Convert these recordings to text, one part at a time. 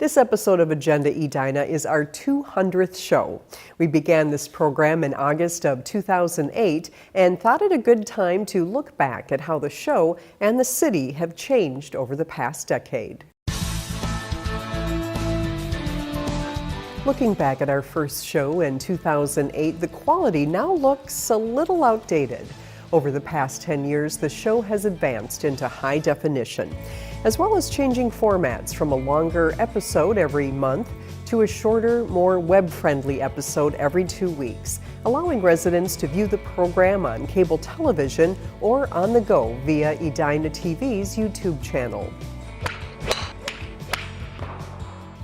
This episode of Agenda Edina is our 200th show. We began this program in August of 2008 and thought it a good time to look back at how the show and the city have changed over the past decade. Looking back at our first show in 2008, the quality now looks a little outdated. Over the past 10 years, the show has advanced into high definition, as well as changing formats from a longer episode every month to a shorter, more web-friendly episode every 2 weeks, allowing residents to view the program on cable television or on the go via Edina TV's YouTube channel.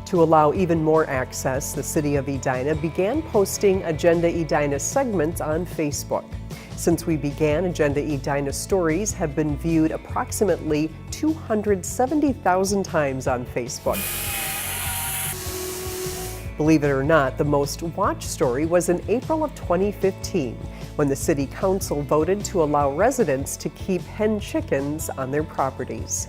To allow even more access, the City of Edina began posting Agenda Edina segments on Facebook. Since we began, Agenda Edina stories have been viewed approximately 270,000 times on Facebook. Believe it or not, the most watched story was in April of 2015, when the City Council voted to allow residents to keep hen chickens on their properties.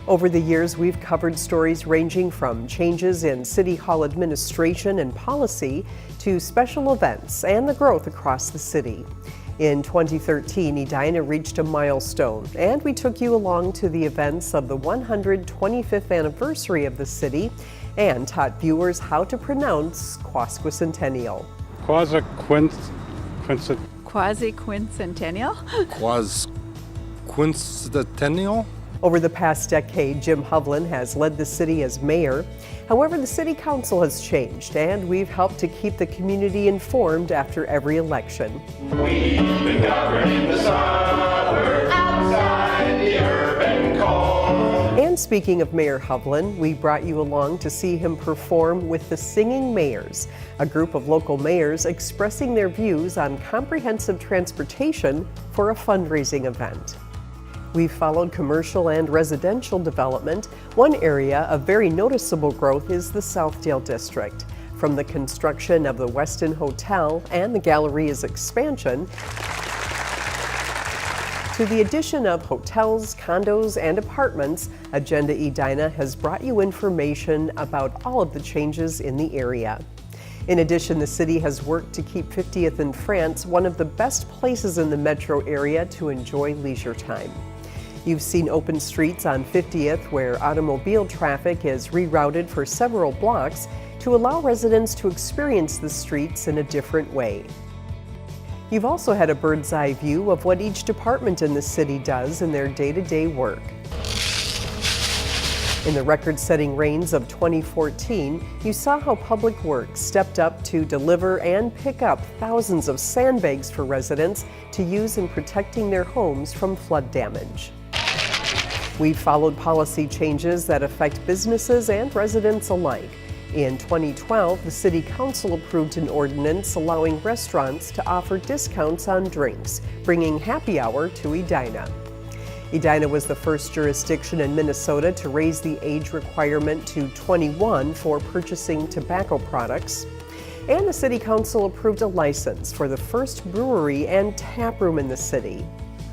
Over the years, we've covered stories ranging from changes in City Hall administration and policy to special events and the growth across the city. In 2013, Edina reached a milestone, and we took you along to the events of the 125th anniversary of the city and taught viewers how to pronounce Quasquicentennial. Quasi-quincentennial? Quasquicentennial? Over the past decade, Jim Hovland has led the city as mayor. However, the City Council has changed, and we've helped to keep the community informed after every election. We've been governing the suburbs outside the urban core. And speaking of Mayor Hovland, we brought you along to see him perform with the Singing Mayors, a group of local mayors expressing their views on comprehensive transportation for a fundraising event. We've followed commercial and residential development. One area of very noticeable growth is the Southdale District. From the construction of the Westin Hotel and the Galleria's expansion, to the addition of hotels, condos, and apartments, Agenda Edina has brought you information about all of the changes in the area. In addition, the city has worked to keep 50th and France one of the best places in the metro area to enjoy leisure time. You've seen open streets on 50th where automobile traffic is rerouted for several blocks to allow residents to experience the streets in a different way. You've also had a bird's eye view of what each department in the city does in their day-to-day work. In the record-setting rains of 2014, you saw how Public Works stepped up to deliver and pick up thousands of sandbags for residents to use in protecting their homes from flood damage. We've followed policy changes that affect businesses and residents alike. In 2012, the City Council approved an ordinance allowing restaurants to offer discounts on drinks, bringing happy hour to Edina. Edina was the first jurisdiction in Minnesota to raise the age requirement to 21 for purchasing tobacco products. And the City Council approved a license for the first brewery and tap room in the city.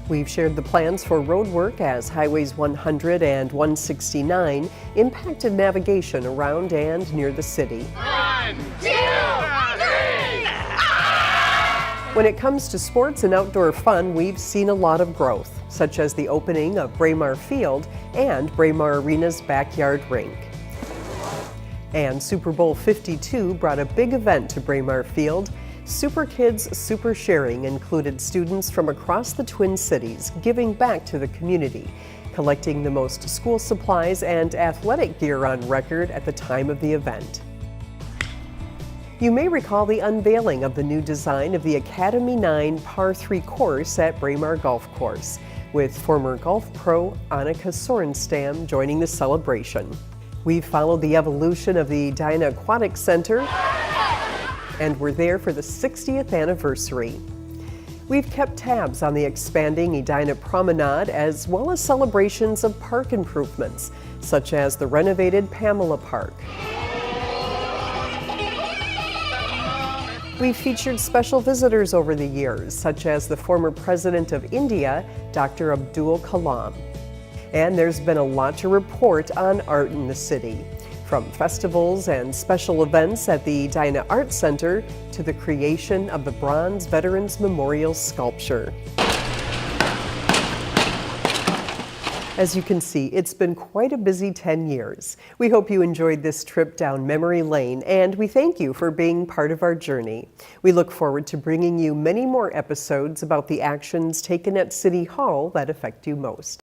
We've shared the plans for road work as Highways 100 and 169 impacted navigation around and near the city. 1, 2, 3! When it comes to sports and outdoor fun, we've seen a lot of growth, such as the opening of Braemar Field and Braemar Arena's backyard rink. And Super Bowl 52 brought a big event to Braemar Field. Super Kids Super Sharing included students from across the Twin Cities giving back to the community, collecting the most school supplies and athletic gear on record at the time of the event. You may recall the unveiling of the new design of the Academy 9 Par 3 course at Braemar Golf Course, with former golf pro Annika Sorenstam joining the celebration. We've followed the evolution of the Edina Aquatic Center, and we're there for the 60th anniversary. We've kept tabs on the expanding Edina Promenade as well as celebrations of park improvements, such as the renovated Pamela Park. We've featured special visitors over the years, such as the former President of India, Dr. Abdul Kalam. And there's been a lot to report on art in the city. From festivals and special events at the Edina Art Center to the creation of the Bronze Veterans Memorial sculpture. As you can see, it's been quite a busy 10 years. We hope you enjoyed this trip down memory lane, and we thank you for being part of our journey. We look forward to bringing you many more episodes about the actions taken at City Hall that affect you most.